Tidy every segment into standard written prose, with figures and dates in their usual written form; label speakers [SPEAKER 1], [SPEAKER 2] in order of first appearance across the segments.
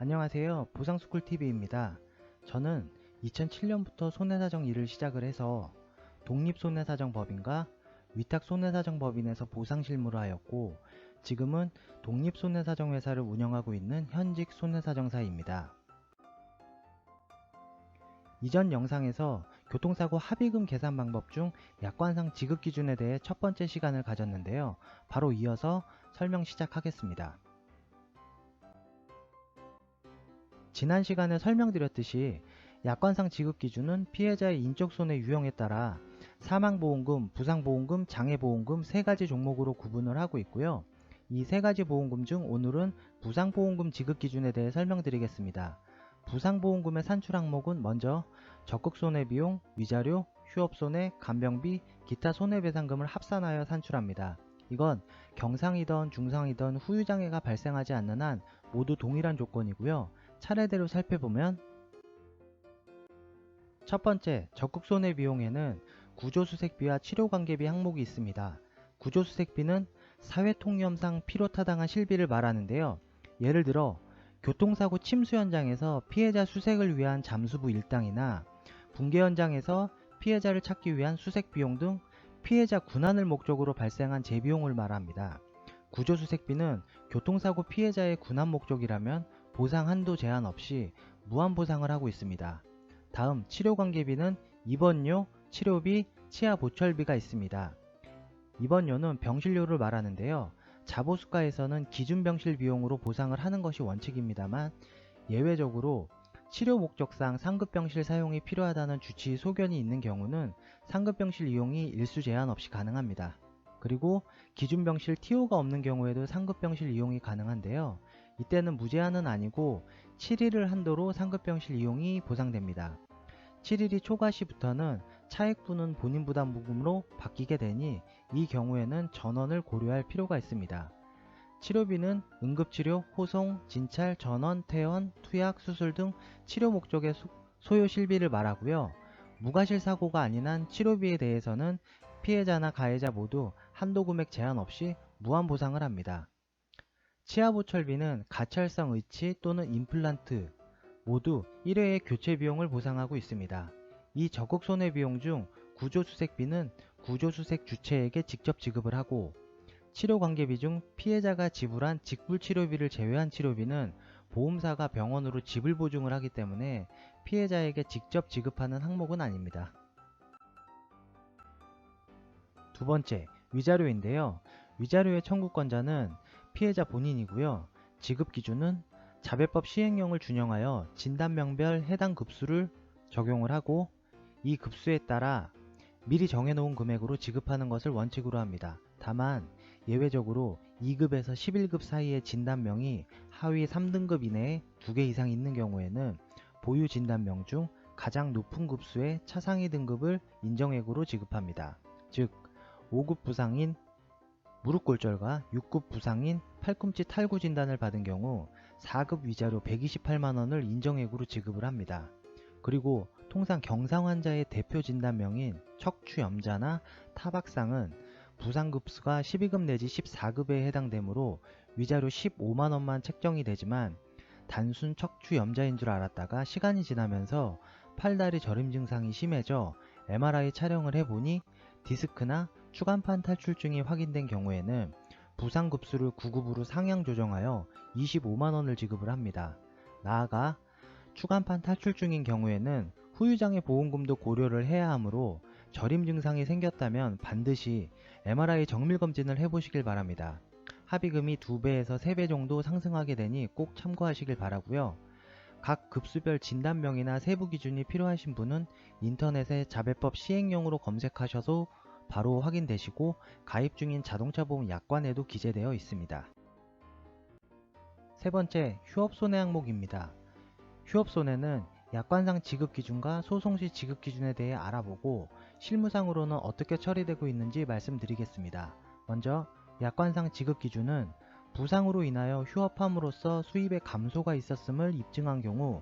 [SPEAKER 1] 안녕하세요. 보상스쿨TV입니다. 저는 2007년부터 손해사정 일을 시작을 해서 독립손해사정법인과 위탁손해사정법인에서 보상실무를 하였고, 지금은 독립손해사정회사를 운영하고 있는 현직 손해사정사입니다. 이전 영상에서 교통사고 합의금 계산 방법 중 약관상 지급 기준에 대해 첫 번째 시간을 가졌는데요. 바로 이어서 설명 시작하겠습니다. 지난 시간에 설명드렸듯이 약관상 지급 기준은 피해자의 인적 손해 유형에 따라 사망보험금, 부상보험금, 장애보험금 세 가지 종목으로 구분을 하고 있고요. 이 세 가지 보험금 중 오늘은 부상보험금 지급 기준에 대해 설명드리겠습니다. 부상보험금의 산출 항목은 먼저 적극손해비용, 위자료, 휴업손해, 간병비, 기타 손해배상금을 합산하여 산출합니다. 이건 경상이든 중상이든 후유장애가 발생하지 않는 한 모두 동일한 조건이고요. 차례대로 살펴보면, 첫 번째, 적극손해비용에는 구조수색비와 치료관계비 항목이 있습니다. 구조수색비는 사회통념상 필요타당한 실비를 말하는데요. 예를 들어 교통사고 침수 현장에서 피해자 수색을 위한 잠수부 일당이나 붕괴 현장에서 피해자를 찾기 위한 수색비용 등 피해자 군환을 목적으로 발생한 재비용을 말합니다. 구조수색비는 교통사고 피해자의 군환 목적이라면 보상 한도 제한 없이 무한보상을 하고 있습니다. 다음, 치료관계비는 입원료, 치료비, 치아보철비가 있습니다. 입원료는 병실료를 말하는데요. 자보수가에서는 기준병실 비용으로 보상을 하는 것이 원칙입니다만, 예외적으로 치료 목적상 상급병실 사용이 필요하다는 주치의 소견이 있는 경우는 상급병실 이용이 일수 제한 없이 가능합니다. 그리고 기준병실 TO가 없는 경우에도 상급병실 이용이 가능한데요. 이때는 무제한은 아니고 7일을 한도로 상급병실 이용이 보상됩니다. 7일이 초과 시부터는 차액분은 본인부담부금으로 바뀌게 되니 이 경우에는 전원을 고려할 필요가 있습니다. 치료비는 응급치료, 호송, 진찰, 전원, 퇴원, 투약, 수술 등 치료 목적의 소요 실비를 말하고요. 무과실 사고가 아닌 한 치료비에 대해서는 피해자나 가해자 모두 한도 금액 제한 없이 무한 보상을 합니다. 치아보철비는 가철성 의치 또는 임플란트 모두 1회의 교체 비용을 보상하고 있습니다. 이 적극 손해비용 중 구조수색비는 구조수색 주체에게 직접 지급을 하고, 치료관계비 중 피해자가 지불한 직불치료비를 제외한 치료비는 보험사가 병원으로 지불 보증을 하기 때문에 피해자에게 직접 지급하는 항목은 아닙니다. 두 번째, 위자료인데요. 위자료의 청구권자는 피해자 본인이고요. 지급 기준은 자배법 시행령을 준용하여 진단명별 해당 급수를 적용을 하고, 이 급수에 따라 미리 정해놓은 금액으로 지급하는 것을 원칙으로 합니다. 다만 예외적으로 2급에서 11급 사이의 진단명이 하위 3등급 이내에 2개 이상 있는 경우에는 보유 진단명 중 가장 높은 급수의 차상위 등급을 인정액으로 지급합니다. 즉 5급 부상인 무릎골절과 6급 부상인 팔꿈치 탈구 진단을 받은 경우 4급 위자료 128만원을 인정액으로 지급을 합니다. 그리고 통상 경상 환자의 대표 진단명인 척추염자나 타박상은 부상급수가 12급 내지 14급에 해당되므로 위자료 15만원만 책정이 되지만, 단순 척추염자인 줄 알았다가 시간이 지나면서 팔다리 저림 증상이 심해져 MRI 촬영을 해보니 디스크나 추간판 탈출증이 확인된 경우에는 부상급수를 9급으로 상향 조정하여 25만원을 지급을 합니다. 나아가 추간판 탈출증인 경우에는 후유장애 보험금도 고려를 해야 하므로 저림 증상이 생겼다면 반드시 MRI 정밀검진을 해보시길 바랍니다. 합의금이 2배에서 3배 정도 상승하게 되니 꼭 참고하시길 바라고요. 각 급수별 진단명이나 세부 기준이 필요하신 분은 인터넷에 자배법 시행령으로 검색하셔서 바로 확인되시고, 가입 중인 자동차보험 약관에도 기재되어 있습니다. 세 번째, 휴업손해 항목입니다. 휴업손해는 약관상 지급기준과 소송시 지급기준에 대해 알아보고 실무상으로는 어떻게 처리되고 있는지 말씀드리겠습니다. 먼저 약관상 지급기준은 부상으로 인하여 휴업함으로써 수입의 감소가 있었음을 입증한 경우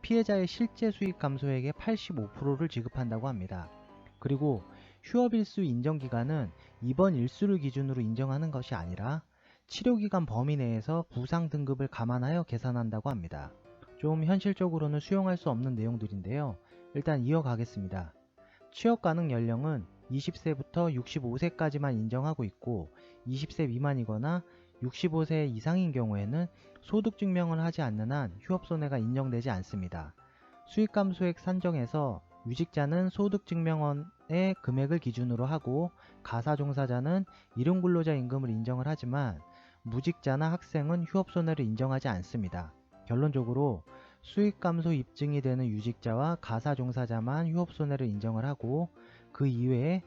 [SPEAKER 1] 피해자의 실제 수입 감소액의 85%를 지급한다고 합니다. 그리고 휴업일수 인정기간은 입원 일수를 기준으로 인정하는 것이 아니라 치료기간 범위 내에서 부상 등급을 감안하여 계산한다고 합니다. 좀 현실적으로는 수용할 수 없는 내용들인데요. 일단 이어가겠습니다. 취업 가능 연령은 20세부터 65세까지만 인정하고 있고 20세 미만이거나 65세 이상인 경우에는 소득 증명을 하지 않는 한 휴업손해가 인정되지 않습니다. 수익감소액 산정에서 유직자는 소득증명원의 금액을 기준으로 하고 가사종사자는 일용근로자 임금을 인정을 하지만 무직자나 학생은 휴업손해를 인정하지 않습니다. 결론적으로 수익감소 입증이 되는 유직자와 가사종사자만 휴업손해를 인정을 하고 그 이외에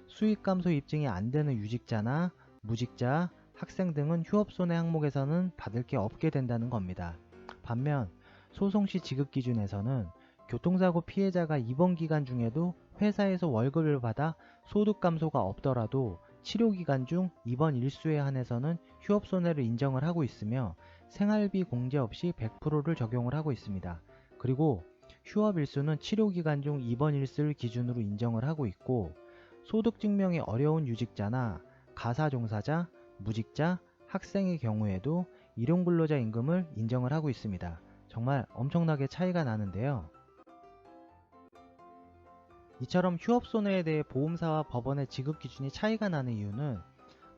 [SPEAKER 1] 수익감소 입증이 안 되는 유직자나 무직자, 학생 등은 휴업손해 항목에서는 받을 게 없게 된다는 겁니다. 반면 소송시 지급기준에서는 교통사고 피해자가 입원 기간 중에도 회사에서 월급을 받아 소득 감소가 없더라도 치료기간 중 입원 일수에 한해서는 휴업손해를 인정을 하고 있으며 생활비 공제 없이 100%를 적용을 하고 있습니다. 그리고 휴업 일수는 치료기간 중 입원 일수를 기준으로 인정을 하고 있고 소득 증명이 어려운 유직자나 가사종사자, 무직자, 학생의 경우에도 일용근로자 임금을 인정을 하고 있습니다. 정말 엄청나게 차이가 나는데요. 이처럼 휴업손해에 대해 보험사와 법원의 지급 기준이 차이가 나는 이유는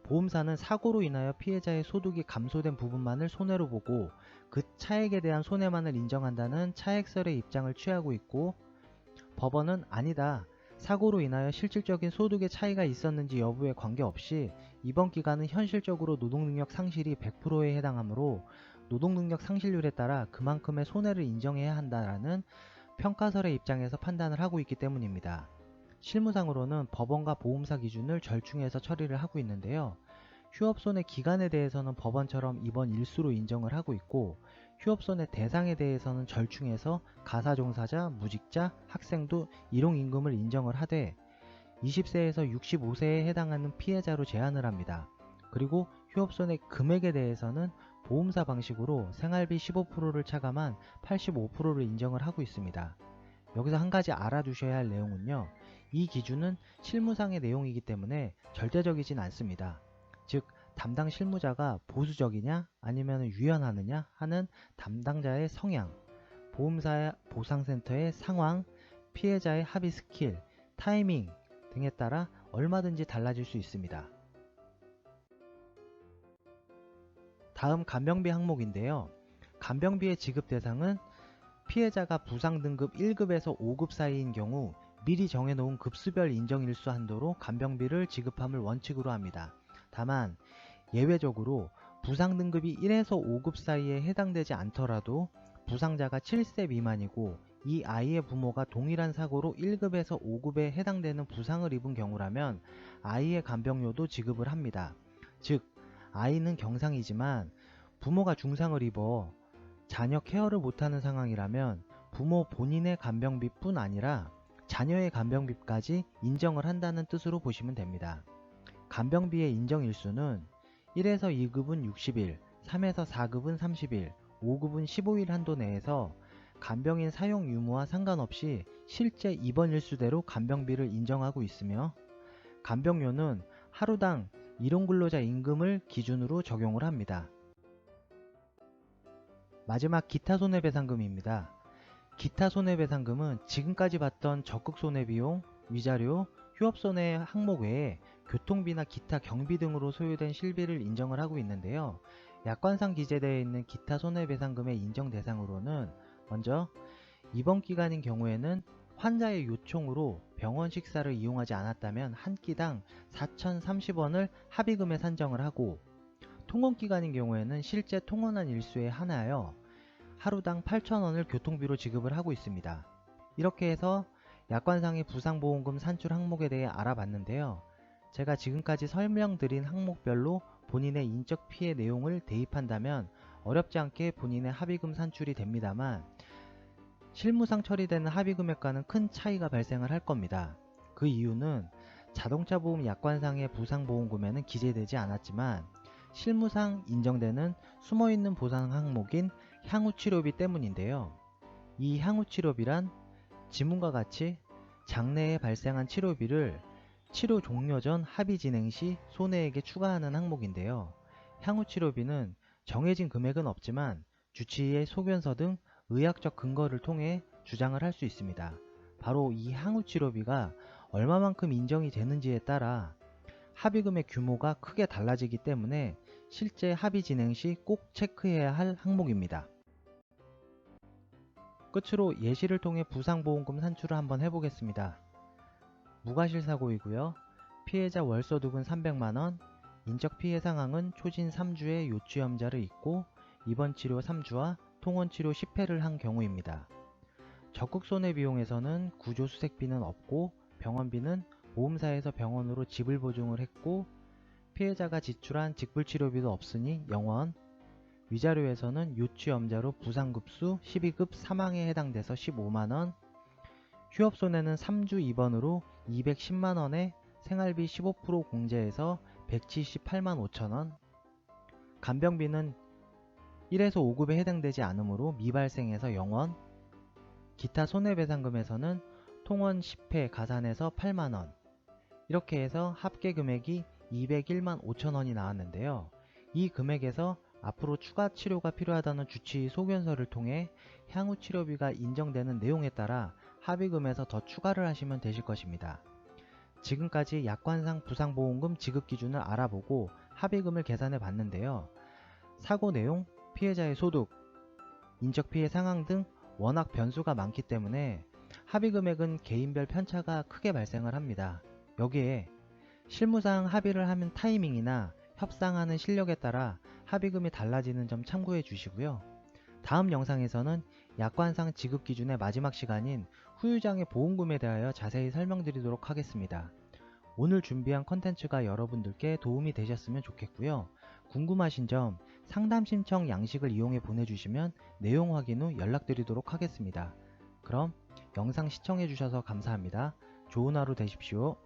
[SPEAKER 1] 보험사는 사고로 인하여 피해자의 소득이 감소된 부분만을 손해로 보고 그 차액에 대한 손해만을 인정한다는 차액설의 입장을 취하고 있고 법원은 아니다. 사고로 인하여 실질적인 소득의 차이가 있었는지 여부에 관계없이 이번 기간은 현실적으로 노동능력 상실이 100%에 해당하므로 노동능력 상실률에 따라 그만큼의 손해를 인정해야 한다라는 평가설의 입장에서 판단을 하고 있기 때문입니다. 실무상으로는 법원과 보험사 기준을 절충해서 처리를 하고 있는데요. 휴업손해 기간에 대해서는 법원처럼 입원 일수로 인정을 하고 있고 휴업손해 대상에 대해서는 절충해서 가사종사자, 무직자, 학생도 일용임금을 인정을 하되 20세에서 65세에 해당하는 피해자로 제한을 합니다. 그리고 휴업손해 금액에 대해서는 보험사 방식으로 생활비 15%를 차감한 85%를 인정을 하고 있습니다. 여기서 한 가지 알아두셔야 할 내용은요. 이 기준은 실무상의 내용이기 때문에 절대적이진 않습니다. 즉 담당 실무자가 보수적이냐 아니면 유연하느냐 하는 담당자의 성향, 보험사의 보상센터의 상황, 피해자의 합의 스킬, 타이밍 등에 따라 얼마든지 달라질 수 있습니다. 다음 간병비 항목인데요. 간병비의 지급 대상은 피해자가 부상 등급 1급에서 5급 사이인 경우 미리 정해놓은 급수별 인정일수 한도로 간병비를 지급함을 원칙으로 합니다. 다만 예외적으로 부상 등급이 1에서 5급 사이에 해당되지 않더라도 부상자가 7세 미만이고 이 아이의 부모가 동일한 사고로 1급에서 5급에 해당되는 부상을 입은 경우라면 아이의 간병료도 지급을 합니다. 즉 아이는 경상이지만 부모가 중상을 입어 자녀 케어를 못하는 상황이라면 부모 본인의 간병비뿐 아니라 자녀의 간병비까지 인정을 한다는 뜻으로 보시면 됩니다. 간병비의 인정일수는 1에서 2급은 60일, 3에서 4급은 30일, 5급은 15일 한도 내에서 간병인 사용 유무와 상관없이 실제 입원 일수대로 간병비를 인정하고 있으며 간병료는 하루당 일용근로자 임금을 기준으로 적용을 합니다. 마지막 기타손해배상금입니다. 기타손해배상금은 지금까지 봤던 적극손해비용, 위자료, 휴업손해 항목 외에 교통비나 기타 경비 등으로 소요된 실비를 인정을 하고 있는데요. 약관상 기재되어 있는 기타손해배상금의 인정 대상으로는 먼저 입원 기간인 경우에는 환자의 요청으로 병원 식사를 이용하지 않았다면 한 끼당 4,030원을 합의금에 산정을 하고 통원기간인 경우에는 실제 통원한 일수에 한하여 하루당 8,000원을 교통비로 지급을 하고 있습니다. 이렇게 해서 약관상의 부상보험금 산출 항목에 대해 알아봤는데요. 제가 지금까지 설명드린 항목별로 본인의 인적 피해 내용을 대입한다면 어렵지 않게 본인의 합의금 산출이 됩니다만 실무상 처리되는 합의금액과는 큰 차이가 발생을 할 겁니다. 그 이유는 자동차 보험 약관상의 부상보험금에는 기재되지 않았지만 실무상 인정되는 숨어있는 보상 항목인 향후치료비 때문인데요. 이 향후치료비란 지문과 같이 장래에 발생한 치료비를 치료 종료 전 합의 진행 시 손해액에 추가하는 항목인데요. 향후치료비는 정해진 금액은 없지만 주치의의 소견서 등 의학적 근거를 통해 주장을 할 수 있습니다. 바로 이 향후치료비가 얼마만큼 인정이 되는지에 따라 합의금의 규모가 크게 달라지기 때문에 실제 합의 진행 시 꼭 체크해야 할 항목입니다. 끝으로 예시를 통해 부상보험금 산출을 한번 해보겠습니다. 무과실사고이고요. 피해자 월소득은 300만원, 인적피해 상황은 초진 3주의 요추염자를 입고 입원치료 3주와 통원치료 10회를 한 경우입니다. 적극손해비용에서는 구조수색비는 없고 병원비는 보험사에서 병원으로 지불 보증을 했고 피해자가 지출한 직불치료비도 없으니 0원, 위자료에서는 요추염자로 부상급수 12급 사망에 해당돼서 15만원, 휴업손해는 3주 입원으로 210만원에 생활비 15% 공제해서 178만 5천원, 간병비는 1에서 5급에 해당되지 않으므로 미발생해서 0원, 기타 손해배상금에서는 통원 10회 가산해서 8만원, 이렇게 해서 합계 금액이 201만 5천원이 나왔는데요. 이 금액에서 앞으로 추가 치료가 필요하다는 주치의 소견서를 통해 향후 치료비가 인정되는 내용에 따라 합의금에서 더 추가를 하시면 되실 것입니다. 지금까지 약관상 부상보험금 지급 기준을 알아보고 합의금을 계산해 봤는데요. 사고 내용, 피해자의 소득, 인적피해 상황 등 워낙 변수가 많기 때문에 합의 금액은 개인별 편차가 크게 발생을 합니다. 여기에 실무상 합의를 하면 타이밍이나 협상하는 실력에 따라 합의금이 달라지는 점 참고해 주시고요. 다음 영상에서는 약관상 지급 기준의 마지막 시간인 후유장애 보험금에 대하여 자세히 설명드리도록 하겠습니다. 오늘 준비한 컨텐츠가 여러분들께 도움이 되셨으면 좋겠고요. 궁금하신 점 상담 신청 양식을 이용해 보내주시면 내용 확인 후 연락드리도록 하겠습니다. 그럼 영상 시청해 주셔서 감사합니다. 좋은 하루 되십시오.